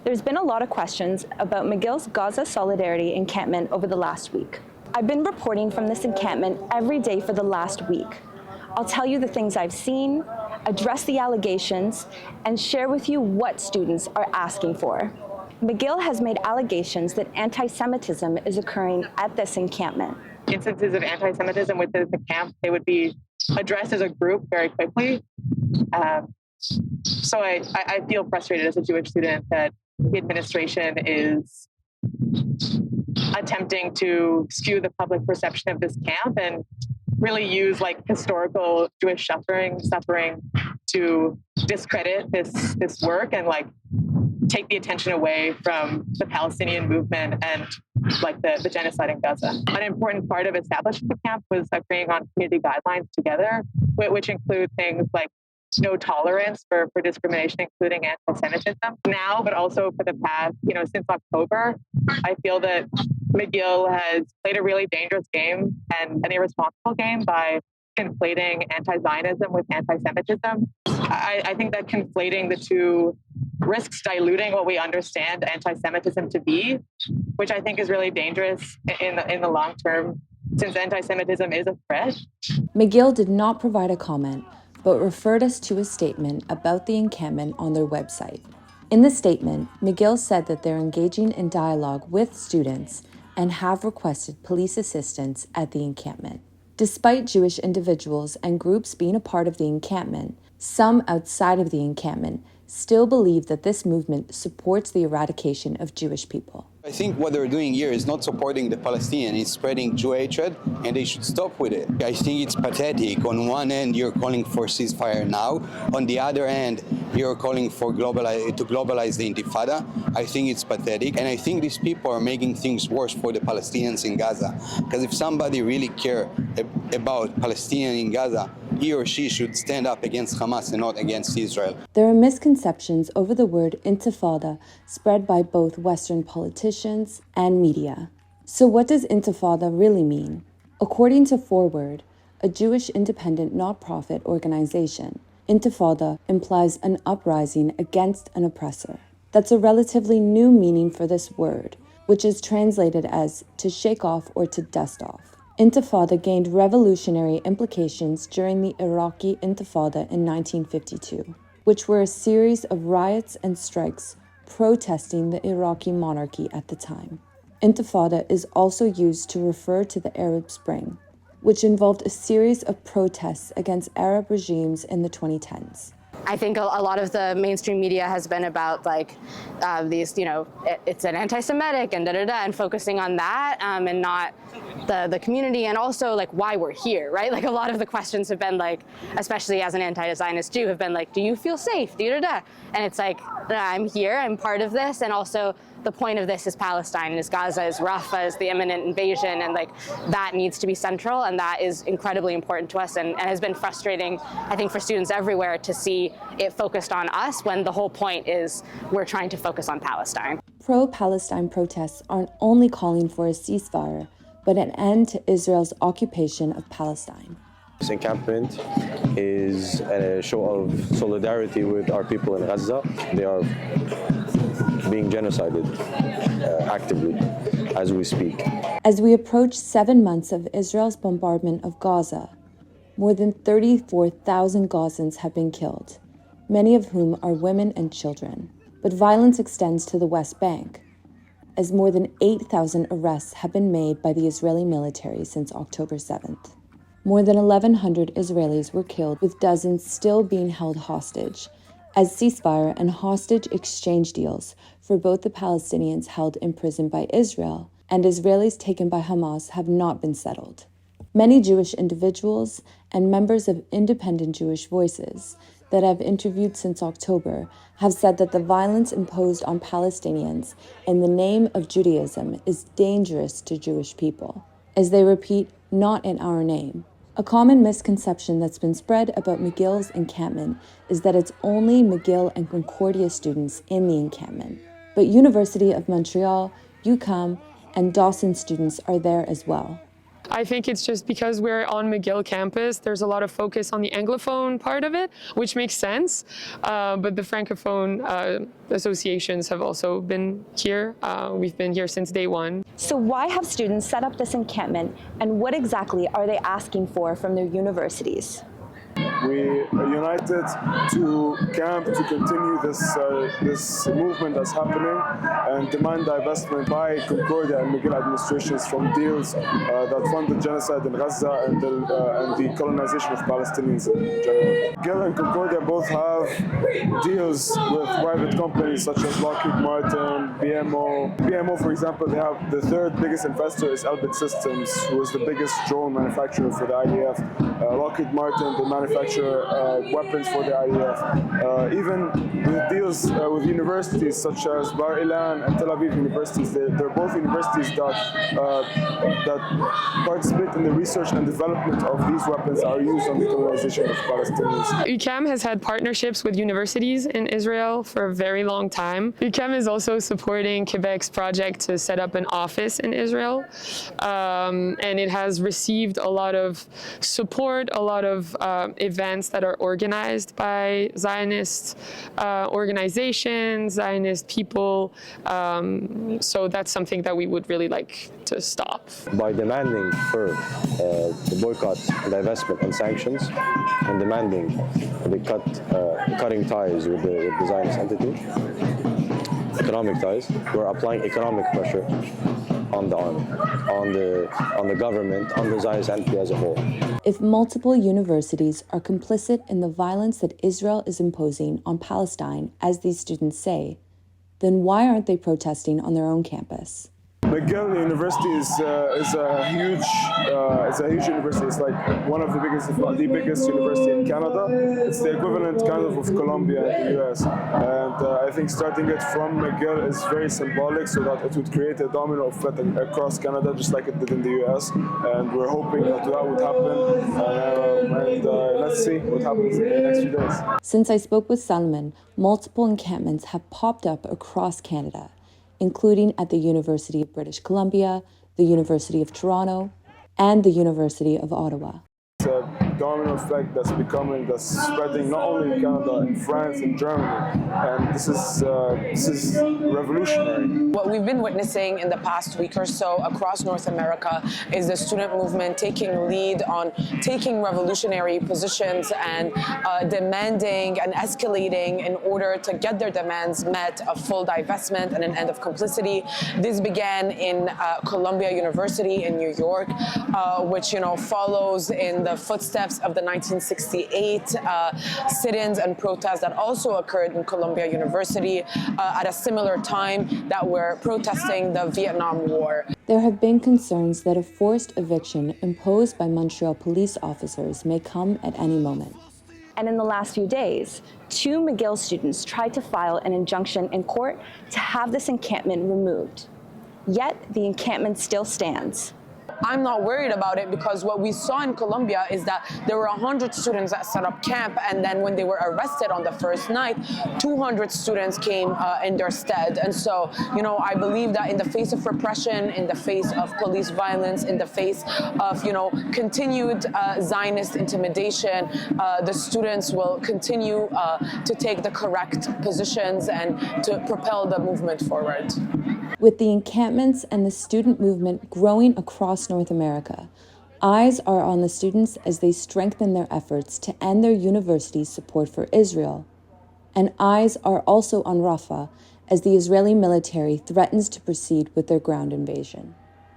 There's been a lot of questions about McGill's Gaza Solidarity encampment over the last week. I've been reporting from this encampment every day for the last week. I'll tell you the things I've seen, address the allegations, and share with you what students are asking for. McGill has made allegations that anti-Semitism is occurring at this encampment. Instances of anti-Semitism within the camp, they would be addressed as a group very quickly. So I feel frustrated as a Jewish student that the administration is attempting to skew the public perception of this camp and really use historical Jewish suffering to discredit this work and take the attention away from the Palestinian movement and the genocide in Gaza. An important part of establishing the camp was agreeing on community guidelines together, which include things like no tolerance for discrimination, including anti-Semitism. Now, but also for the past, since October, I feel that McGill has played a really dangerous game and an irresponsible game by conflating anti-Zionism with anti-Semitism. I think that conflating the two risks diluting what we understand anti-Semitism to be, which I think is really dangerous in the long term, since anti-Semitism is a threat. McGill did not provide a comment, but referred us to a statement about the encampment on their website. In the statement, McGill said that they're engaging in dialogue with students and have requested police assistance at the encampment. Despite Jewish individuals and groups being a part of the encampment, some outside of the encampment still believe that this movement supports the eradication of Jewish people. I think what they're doing here is not supporting the Palestinians, it's spreading Jew hatred, and they should stop with it. I think it's pathetic. On one end, you're calling for ceasefire now. On the other end, you're calling for to globalize the intifada. I think it's pathetic. And I think these people are making things worse for the Palestinians in Gaza. Because if somebody really cares about Palestinians in Gaza, he or she should stand up against Hamas and not against Israel. There are misconceptions over the word intifada spread by both Western politicians and media. So what does intifada really mean? According to Forward, a Jewish independent nonprofit organization, intifada implies an uprising against an oppressor. That's a relatively new meaning for this word, which is translated as to shake off or to dust off. Intifada gained revolutionary implications during the Iraqi Intifada in 1952, which were a series of riots and strikes protesting the Iraqi monarchy at the time. Intifada is also used to refer to the Arab Spring, which involved a series of protests against Arab regimes in the 2010s. I think a lot of the mainstream media has been about these, it's an anti-Semitic and and focusing on that and not the community, and also why we're here, right? A lot of the questions have been especially as an anti-Zionist Jew, have been do you feel safe? And it's I'm here, I'm part of this, and also the point of this is Palestine, is Gaza, is Rafah, is the imminent invasion, and that needs to be central, and that is incredibly important to us, and has been frustrating, I think, for students everywhere to see it focused on us when the whole point is we're trying to focus on Palestine. Pro-Palestine protests aren't only calling for a ceasefire, but an end to Israel's occupation of Palestine. This encampment is a show of solidarity with our people in Gaza. They are being genocided actively as we speak. As we approach 7 months of Israel's bombardment of Gaza, more than 34,000 Gazans have been killed, many of whom are women and children. But violence extends to the West Bank, as more than 8,000 arrests have been made by the Israeli military since October 7th. More than 1,100 Israelis were killed, with dozens still being held hostage, as ceasefire and hostage exchange deals for both the Palestinians held in prison by Israel and Israelis taken by Hamas have not been settled. Many Jewish individuals and members of independent Jewish voices that I've interviewed since October have said that the violence imposed on Palestinians in the name of Judaism is dangerous to Jewish people, as they repeat, not in our name. A common misconception that's been spread about McGill's encampment is that it's only McGill and Concordia students in the encampment, but University of Montreal, UQAM, and Dawson students are there as well. I think it's just because we're on McGill campus, there's a lot of focus on the Anglophone part of it, which makes sense. But the Francophone associations have also been here. We've been here since day one. So why have students set up this encampment, and what exactly are they asking for from their universities? We are united to camp to continue this movement that's happening and demand divestment by Concordia and McGill administrations from deals that fund the genocide in Gaza and the colonization of Palestinians in general. McGill and Concordia both have deals with private companies such as Lockheed Martin, BMO. BMO, for example, they have the third biggest investor is Elbit Systems, who is the biggest drone manufacturer for the IDF. Lockheed Martin, they manufacture weapons for the IDF. Even with deals with universities such as Bar Ilan and Tel Aviv universities, they're both universities that participate in the research and development of these weapons that are used on the colonization of Palestinians. UQAM has had partnerships with universities in Israel for a very long time. UQAM is also supporting Quebec's project to set up an office in Israel, and it has received a lot of support, a lot of events that are organized by Zionist organizations, Zionist people. So that's something that we would really like to stop. By demanding for the boycott, divestment, and sanctions, and demanding the cutting ties with the Zionist entity, economic ties, we're applying economic pressure on the army, on the government, on the Zionist entity as a whole. If multiple universities are complicit in the violence that Israel is imposing on Palestine, as these students say, then why aren't they protesting on their own campus? McGill University is a huge university. It's like one of the biggest, if not the biggest university in Canada. It's the equivalent kind of Columbia in the US. And I think starting it from McGill is very symbolic, so that it would create a domino effect across Canada, just like it did in the US. And we're hoping that would happen. And let's see what happens in the next few days. Since I spoke with Salman, multiple encampments have popped up across Canada, including at the University of British Columbia, the University of Toronto, and the University of Ottawa. It's a domino effect that's spreading not only in Canada, in France, in Germany, and this is revolutionary. What we've been witnessing in the past week or so across North America is the student movement taking lead on taking revolutionary positions and demanding and escalating in order to get their demands met, a full divestment and an end of complicity. This began in Columbia University in New York, which follows in the footsteps of the 1968 sit-ins and protests that also occurred in Columbia University at a similar time that were protesting the Vietnam War. There have been concerns that a forced eviction imposed by Montreal police officers may come at any moment. And in the last few days, 2 McGill students tried to file an injunction in court to have this encampment removed. Yet the encampment still stands. I'm not worried about it because what we saw in Columbia is that there were 100 students that set up camp, and then when they were arrested on the first night, 200 students came in their stead. And so, I believe that in the face of repression, in the face of police violence, in the face of, continued Zionist intimidation, the students will continue to take the correct positions and to propel the movement forward. With the encampments and the student movement growing across North America, eyes are on the students as they strengthen their efforts to end their university's support for Israel. And eyes are also on Rafah as the Israeli military threatens to proceed with their ground invasion.